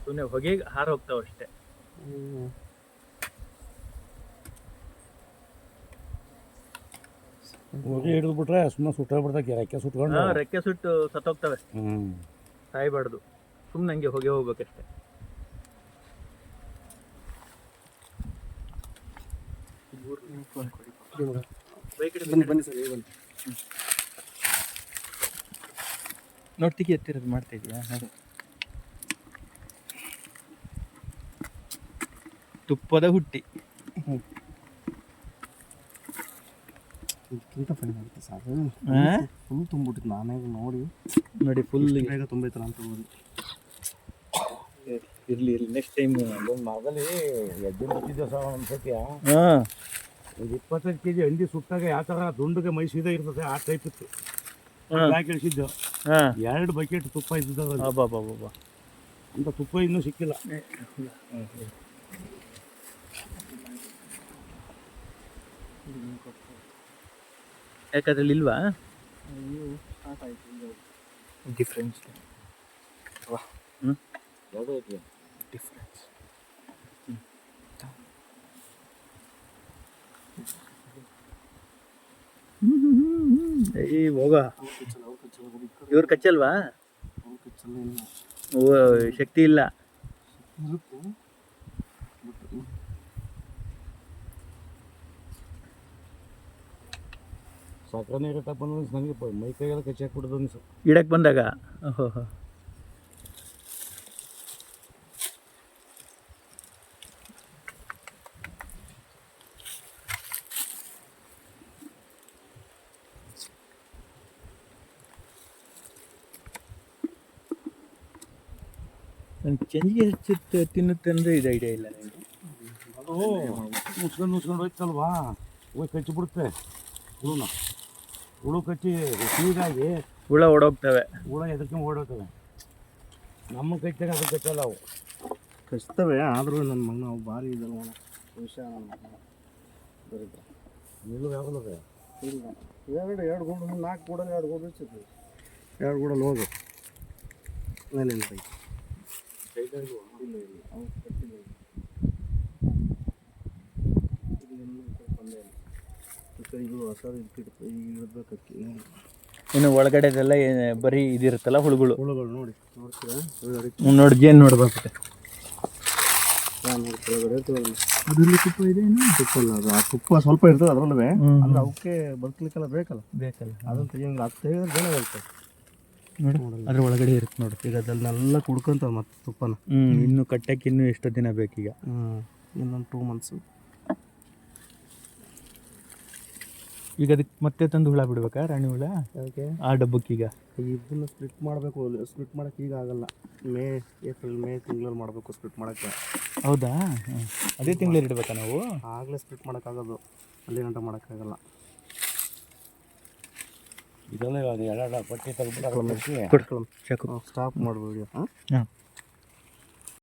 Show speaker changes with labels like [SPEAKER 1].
[SPEAKER 1] ಸುಮ್ಮನೆ ಹೊಗೆ ಹಾರ ಹೋಗ್ತಾವ ಅಷ್ಟೇ.
[SPEAKER 2] ಹೊಗೆ ಹಿಡಿದು ಬಿಟ್ರೆ ಸುಮ್ಮನೆ ಸುಟ್ಟೋಗ್ಬಿಡ್ತಕ್ಕೆ, ರೆಕ್ಕೆ ಸುಟ್ಕೊಂಡು
[SPEAKER 1] ರೆಕ್ಕೆ ಸುಟ್ಟು ಸತ್ತೋಗ್ತವೆ. ಸಾಯ್ಬಾರ್ದು, ಸುಮ್ಮನೆ ಹಂಗೆ ಹೊಗೆ ಹೋಗ್ಬೇಕಷ್ಟೆ.
[SPEAKER 3] ಬನ್ನಿ ಸರ್, ಬನ್ನಿ.
[SPEAKER 1] ನೋಡ್ತಿಗೆ ಎತ್ತಿರೋದು ಮಾಡ್ತಾ ಇದೀಯಾ? ತುಪ್ಪದ ಹುಟ್ಟಿ
[SPEAKER 3] ಇದಕ್ಕಿಂತ ಫೈನ್ ಆಗುತ್ತೆ ಸರ್. ಫುಲ್ ತುಂಬಿಟ್ಟಿತ್ತು, ನಾನೇ ನೋಡಿ
[SPEAKER 1] ಫುಲ್
[SPEAKER 3] ಬೇಗ ತುಂಬೈತಲ್ಲ ಅಂತ ಹೋಗಿ.
[SPEAKER 1] ಇರ್ಲಿ ನೆಕ್ಸ್ಟ್ ಟೈಮ್
[SPEAKER 2] ಮರದಲ್ಲಿ ಎದ್ದು ಬಿಟ್ಟಿದ್ದೆ ಸರ್ ಒಂದ್ಸತಿ. ಒಂದು 25 kg ಹಂದಿ ಸುಟ್ಟಾಗ ಯಾವ ಥರ ದುಂಡಿಗೆ ಮೈ ಸೀದಾ ಇರ್ತದೆ ಆ ಟೈಪ್ ಇತ್ತು. ಯಾಕೆ ಇಳಿಸಿದ್ದು 2 ಬಕೆಟ್ ತುಪ್ಪ ಇದ್ದಿದ್ದ ಅಂತ ತುಪ್ಪ ಇನ್ನೂ ಸಿಕ್ಕಿಲ್ಲ.
[SPEAKER 1] ಯಾಕದ್ರಲ್ಲಿ ಇಲ್ವಾ ಡಿಫ್ರೆನ್ಸ್?
[SPEAKER 2] ಯಾವುದೋ ಐತಿ
[SPEAKER 1] ಡಿಫ್ರೆನ್ಸ್. ಹೋಗ, ಇವ್ರ ಕಚ್ಚಲ್ವಾ? ಓ, ಶಕ್ತಿ ಇಲ್ಲ.
[SPEAKER 2] ಸಕ್ಕರೆ ನೀರು ಬಂದ ನನಗೆ ಮೈ ಕೈಗೆಲ್ಲ ಕಚ್ಚಿ ಹಾಕ್ಬಿಡೋದು ಅನ್ಸು
[SPEAKER 1] ಇಡಕ್ಕೆ ಬಂದಾಗ. ಓಹೋ, ಚೆಂಜಿಗೆ ಹೆಚ್ಚುತ್ತೆ ತಿನ್ನುತ್ತೆ ಅಂದರೆ ಇದು ಐಡಿಯಾ ಇಲ್ಲ.
[SPEAKER 2] ಅದು ಮುಚ್ಕೊಂಡು ಹೋಯ್ತಲ್ವಾ, ಹೋಗಿ ಕಚ್ಚಿಬಿಡುತ್ತೆ ಹುಳು ಕಚ್ಚಿ ಹೀಗಾಗಿ
[SPEAKER 1] ಹುಳ ಓಡೋಗ್ತವೆ.
[SPEAKER 2] ಹುಳ ಎದಕ್ಕೆ ಓಡೋಗ್ತವೆ. ನಮ್ಮ ಕಚ್ಚಾಗ ಅದು ಕಚ್ಚಲ್ಲ, ಅವು
[SPEAKER 3] ಕಚ್ತವೆ. ಆದರೂ ನನ್ನ ಮಗ ನಾವು ಭಾರಿ ಇದಲ್ಲ ವಿಷಯ. ಬರೀತಾರೆ
[SPEAKER 2] ನಿಲ್ಲು ಯಾವಾಗಲೂ
[SPEAKER 3] ಇಲ್ಲ, ಎರಡು ಗೂಡು 4 ಗೂಡಲ್ಲಿ 2 ಗೂಡು ಇರ್ತಿದ್ವಿ. 2 ಗೂಡಲ್ಲಿ ಹೋಗಿ ಮೇಲೆ ಇಲ್ಲ ಅವು ಕಟ್ಟಿಲ್ಲ. ಇದು ಹೊಸ ಇದಕ್ಕಿಡ್ತು, ಈಗ ಇಡಬೇಕಕ್ಕೆ.
[SPEAKER 1] ಇನ್ನು ಒಳಗಡೆದೆಲ್ಲ ಬರೀ ಇದಿರುತ್ತಲ್ಲ ಹುಳುಗಳು
[SPEAKER 3] ನೋಡಿ ನೋಡ್ತೀರಾ?
[SPEAKER 1] ನೋಡಿ ಜೇನು ನೋಡ್ಬೇಕು.
[SPEAKER 3] ಅದರಲ್ಲಿ ತುಪ್ಪ ಇದೆ, ತುಪ್ಪ ಇಲ್ಲ. ಅದು ಆ ತುಪ್ಪ ಸ್ವಲ್ಪ ಇರ್ತದೆ ಅದರಲ್ಲೇ. ಅಂದ್ರೆ ಅವಕ್ಕೆ ಬದುಕಲಿಕ್ಕೆಲ್ಲ ಬೇಕಲ್ಲ ಅದನ್ನು ತೆಗಿಯಂಗಿಲ್ಲ. ಅದು ತೆಗೆದ್ರೆ ಜನ ಬರ್ತದೆ
[SPEAKER 1] ನೋಡಿ, ಅದ್ರ ಒಳಗಡೆ ಇರುತ್ತೆ ನೋಡಿ.
[SPEAKER 3] ಈಗ ಅದನ್ನೆಲ್ಲ ಕುಡ್ಕೊಂತ ಮತ್ತೆ ತುಪ್ಪನ
[SPEAKER 1] ಇನ್ನು ಕಟ್ಟಕ್ಕೆ ಇನ್ನೂ ಎಷ್ಟು ದಿನ ಬೇಕೀಗ?
[SPEAKER 3] ಇನ್ನೊಂದು 2 months.
[SPEAKER 1] ಈಗ ಅದಕ್ಕೆ ಮತ್ತೆ ತಂದು ಹುಳ ಬಿಡ್ಬೇಕಾ, ರಾಣಿ ಹುಳ?
[SPEAKER 3] ಅದಕ್ಕೆ
[SPEAKER 1] ಆ ಡಬ್ಬಕ್ಕೀಗ
[SPEAKER 3] ಇದನ್ನು ಸ್ಪ್ಲಿಟ್ ಮಾಡಬೇಕು. ಸ್ಪ್ಲಿಟ್ ಮಾಡೋಕ್ಕೆ ಈಗ ಆಗಲ್ಲ. ಏಪ್ರಿಲ್ ಮೇ ತಿಂಗಳಲ್ಲಿ ಮಾಡಬೇಕು ಸ್ಪ್ಲಿಟ್ ಮಾಡೋಕ್ಕೆ.
[SPEAKER 1] ಹೌದಾ? ಅದೇ ತಿಂಗಳಲ್ಲಿ ಇಡಬೇಕಾ ನಾವು?
[SPEAKER 3] ಆಗಲೇ ಸ್ಪ್ಲಿಟ್ ಮಾಡೋಕ್ಕಾಗೋದು, ಅಲ್ಲಿ ಗಂಟ ಮಾಡೋಕ್ಕಾಗಲ್ಲ.
[SPEAKER 2] ಇದೆಲ್ಲ 2 ಪಟ್ಟಿ ತೆಗೆದ್ಬಿಟ್ಟು ಚಾಕು
[SPEAKER 3] ಸ್ಟಾಪ್ ಮಾಡ್ಬೋದು.
[SPEAKER 1] ಹಾಂ.